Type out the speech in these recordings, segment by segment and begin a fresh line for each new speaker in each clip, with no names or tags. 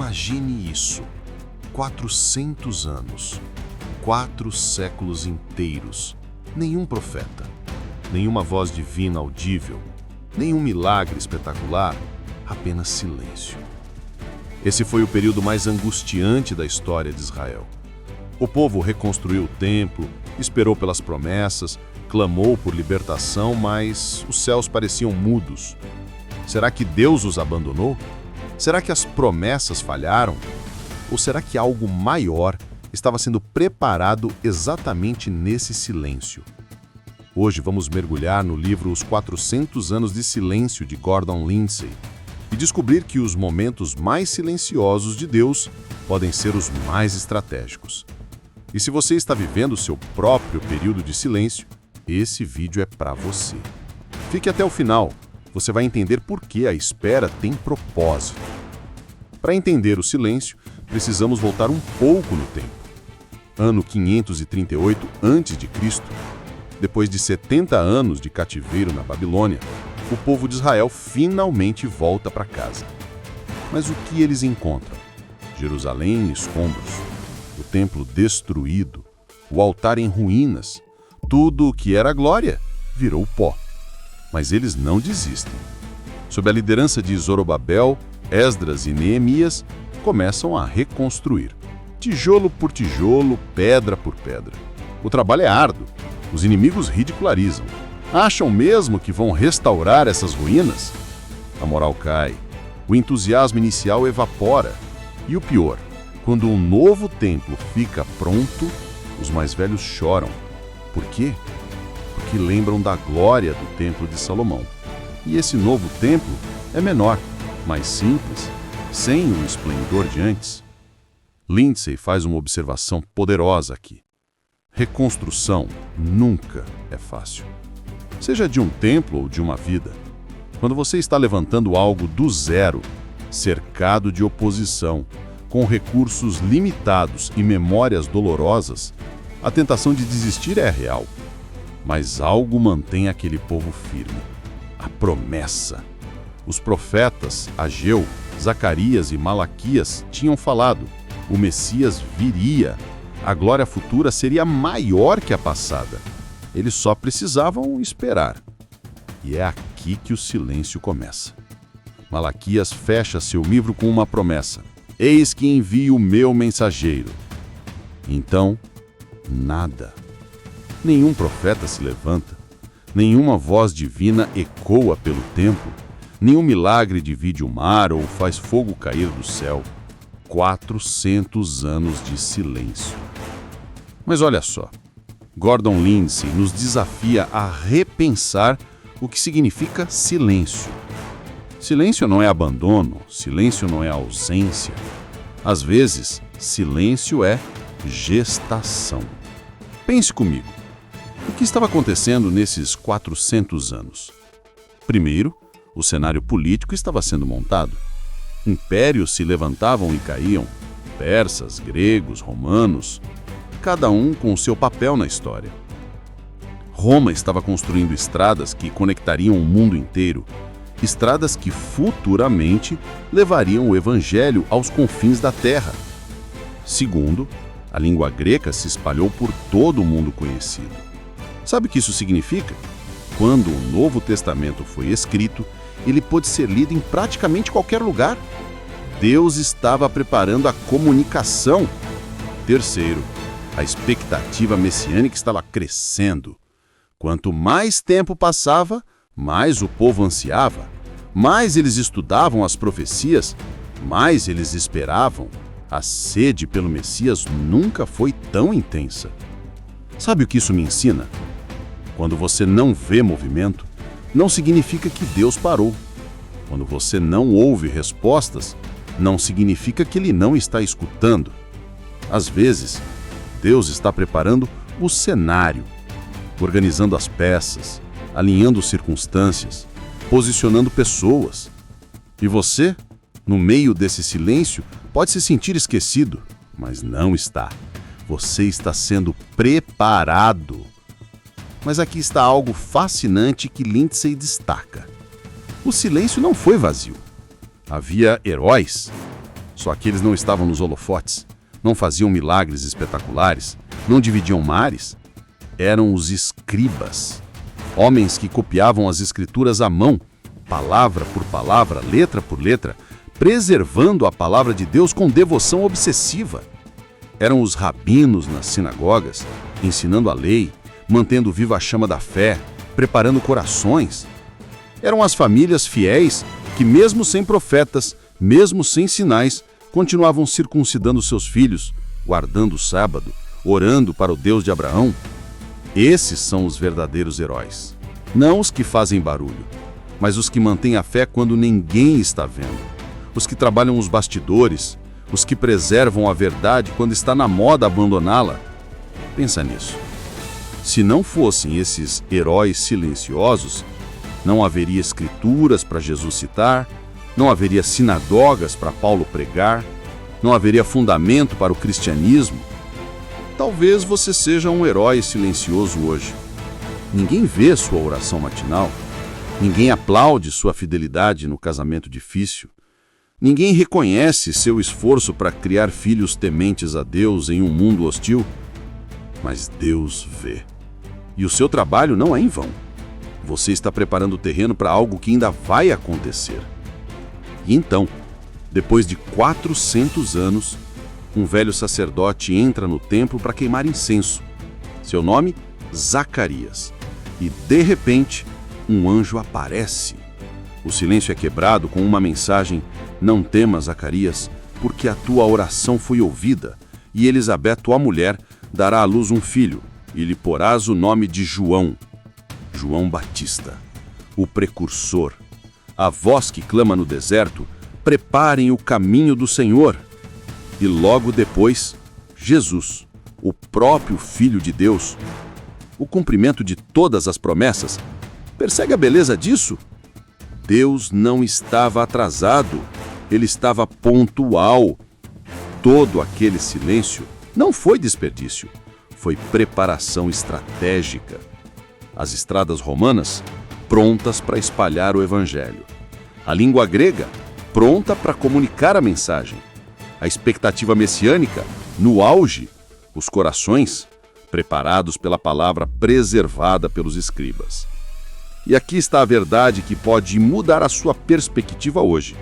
Imagine isso. 400 anos. 4 séculos inteiros. Nenhum profeta. Nenhuma voz divina audível. Nenhum milagre espetacular. Apenas silêncio. Esse foi o período mais angustiante da história de Israel. O povo reconstruiu o templo, esperou pelas promessas, clamou por libertação, mas os céus pareciam mudos. Será que Deus os abandonou? Será que as promessas falharam? Ou será que algo maior estava sendo preparado exatamente nesse silêncio? Hoje vamos mergulhar no livro Os 400 Anos de Silêncio, de Gordon Lindsay, e descobrir que os momentos mais silenciosos de Deus podem ser os mais estratégicos. E se você está vivendo o seu próprio período de silêncio, esse vídeo é para você. Fique até o final, você vai entender por que a espera tem propósito. Para entender o silêncio, precisamos voltar um pouco no tempo. Ano 538 a.C., depois de 70 anos de cativeiro na Babilônia, o povo de Israel finalmente volta para casa. Mas o que eles encontram? Jerusalém em escombros, o templo destruído, o altar em ruínas, tudo o que era glória virou pó. Mas eles não desistem. Sob a liderança de Zorobabel, Esdras e Neemias, começam a reconstruir. Tijolo por tijolo, pedra por pedra. O trabalho é árduo. Os inimigos ridicularizam. Acham mesmo que vão restaurar essas ruínas? A moral cai. O entusiasmo inicial evapora. E o pior, quando um novo templo fica pronto, os mais velhos choram. Por quê? Porque lembram da glória do templo de Salomão. E esse novo templo é menor, mais simples, sem o esplendor de antes. Lindsay faz uma observação poderosa aqui. Reconstrução nunca é fácil. Seja de um templo ou de uma vida. Quando você está levantando algo do zero, cercado de oposição, com recursos limitados e memórias dolorosas, a tentação de desistir é real. Mas algo mantém aquele povo firme. A promessa. Os profetas Ageu, Zacarias e Malaquias tinham falado. O Messias viria. A glória futura seria maior que a passada. Eles só precisavam esperar. E é aqui que o silêncio começa. Malaquias fecha seu livro com uma promessa. Eis que envio o meu mensageiro. Então, nada. Nenhum profeta se levanta. Nenhuma voz divina ecoa pelo templo. Nenhum milagre divide o mar ou faz fogo cair do céu. 400 anos de silêncio. Mas olha só, Gordon Lindsay nos desafia a repensar o que significa silêncio. Silêncio não é abandono, silêncio não é ausência. Às vezes, silêncio é gestação. Pense comigo, o que estava acontecendo nesses 400 anos? Primeiro, o cenário político estava sendo montado. Impérios se levantavam e caíam, persas, gregos, romanos, cada um com seu papel na história. Roma estava construindo estradas que conectariam o mundo inteiro, estradas que futuramente levariam o evangelho aos confins da terra. Segundo, a língua grega se espalhou por todo o mundo conhecido. Sabe o que isso significa? Quando o Novo Testamento foi escrito, ele pôde ser lido em praticamente qualquer lugar. Deus estava preparando a comunicação. Terceiro, a expectativa messiânica estava crescendo. Quanto mais tempo passava, mais o povo ansiava, mais eles estudavam as profecias, mais eles esperavam. A sede pelo Messias nunca foi tão intensa. Sabe o que isso me ensina? Quando você não vê movimento, não significa que Deus parou. Quando você não ouve respostas, não significa que Ele não está escutando. Às vezes, Deus está preparando o cenário, organizando as peças, alinhando circunstâncias, posicionando pessoas. E você, no meio desse silêncio, pode se sentir esquecido, mas não está. Você está sendo preparado. Mas aqui está algo fascinante que Lindsay destaca. O silêncio não foi vazio. Havia heróis. Só que eles não estavam nos holofotes, não faziam milagres espetaculares, não dividiam mares. Eram os escribas, homens que copiavam as escrituras à mão, palavra por palavra, letra por letra, preservando a palavra de Deus com devoção obsessiva. Eram os rabinos nas sinagogas, ensinando a lei, mantendo viva a chama da fé, preparando corações. Eram as famílias fiéis que, mesmo sem profetas, mesmo sem sinais, continuavam circuncidando seus filhos, guardando o sábado, orando para o Deus de Abraão. Esses são os verdadeiros heróis. Não os que fazem barulho, mas os que mantêm a fé quando ninguém está vendo. Os que trabalham os bastidores, os que preservam a verdade quando está na moda abandoná-la. Pensa nisso. Se não fossem esses heróis silenciosos, não haveria escrituras para Jesus citar, não haveria sinagogas para Paulo pregar, não haveria fundamento para o cristianismo. Talvez você seja um herói silencioso hoje. Ninguém vê sua oração matinal, ninguém aplaude sua fidelidade no casamento difícil, ninguém reconhece seu esforço para criar filhos tementes a Deus em um mundo hostil. Mas Deus vê. E o seu trabalho não é em vão. Você está preparando o terreno para algo que ainda vai acontecer. E então, depois de 400 anos, um velho sacerdote entra no templo para queimar incenso. Seu nome, Zacarias. E, de repente, um anjo aparece. O silêncio é quebrado com uma mensagem: não temas, Zacarias, porque a tua oração foi ouvida, e Elizabeth, tua mulher, dará à luz um filho, e lhe porás o nome de João. João Batista, o precursor, a voz que clama no deserto: preparem o caminho do Senhor. E logo depois, Jesus, o próprio Filho de Deus, o cumprimento de todas as promessas. Percebe a beleza disso? Deus não estava atrasado, ele estava pontual. Todo aquele silêncio não foi desperdício, foi preparação estratégica. As estradas romanas, prontas para espalhar o evangelho. A língua grega, pronta para comunicar a mensagem. A expectativa messiânica, no auge. Os corações, preparados pela palavra preservada pelos escribas. E aqui está a verdade que pode mudar a sua perspectiva hoje.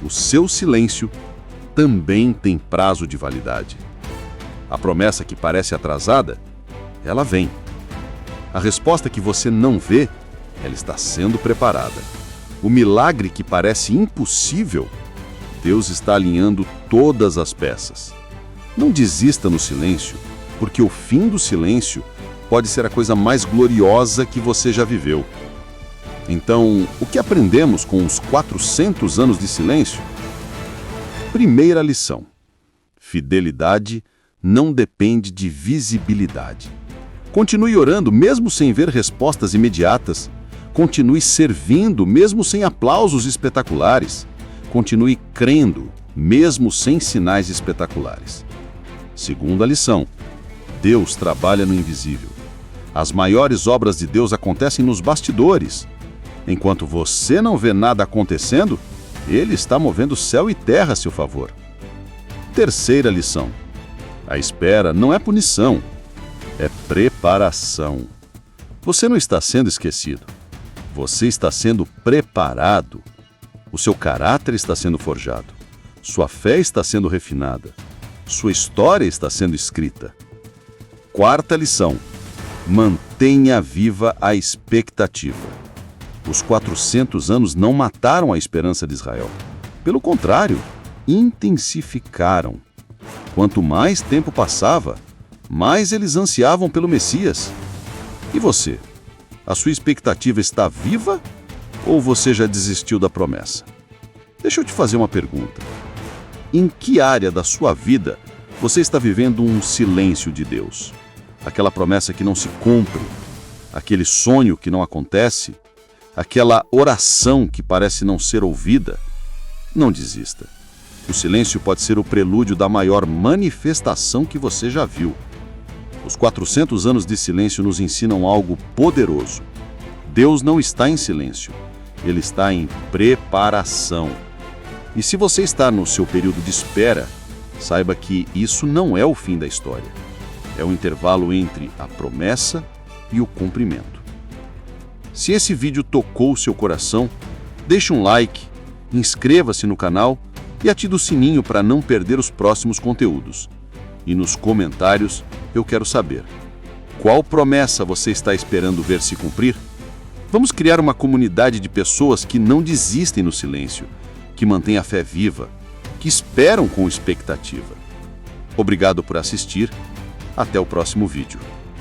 O seu silêncio também tem prazo de validade. A promessa que parece atrasada, ela vem. A resposta que você não vê, ela está sendo preparada. O milagre que parece impossível, Deus está alinhando todas as peças. Não desista no silêncio, porque o fim do silêncio pode ser a coisa mais gloriosa que você já viveu. Então, o que aprendemos com os 400 anos de silêncio? Primeira lição: fidelidade não depende de visibilidade. Continue orando mesmo sem ver respostas imediatas. Continue servindo mesmo sem aplausos espetaculares. Continue crendo mesmo sem sinais espetaculares. Segunda lição: Deus trabalha no invisível. As maiores obras de Deus acontecem nos bastidores. Enquanto você não vê nada acontecendo, Ele está movendo céu e terra a seu favor. Terceira lição: a espera não é punição, é preparação. Você não está sendo esquecido. Você está sendo preparado. O seu caráter está sendo forjado. Sua fé está sendo refinada. Sua história está sendo escrita. Quarta lição: mantenha viva a expectativa. Os 400 anos não mataram a esperança de Israel. Pelo contrário, intensificaram. Quanto mais tempo passava, mais eles ansiavam pelo Messias. E você? A sua expectativa está viva ou você já desistiu da promessa? Deixa eu te fazer uma pergunta. Em que área da sua vida você está vivendo um silêncio de Deus? Aquela promessa que não se cumpre, aquele sonho que não acontece, aquela oração que parece não ser ouvida? Não desista. O silêncio pode ser o prelúdio da maior manifestação que você já viu. Os 400 anos de silêncio nos ensinam algo poderoso. Deus não está em silêncio. Ele está em preparação.
E se você está no seu período de espera, saiba que isso não é o fim da história. É o intervalo entre a promessa e o cumprimento. Se esse vídeo tocou o seu coração, deixe um like, inscreva-se no canal e ative o sininho para não perder os próximos conteúdos. E nos comentários eu quero saber: qual promessa você está esperando ver se cumprir? Vamos criar uma comunidade de pessoas que não desistem no silêncio, que mantêm a fé viva, que esperam com expectativa. Obrigado por assistir. Até o próximo vídeo.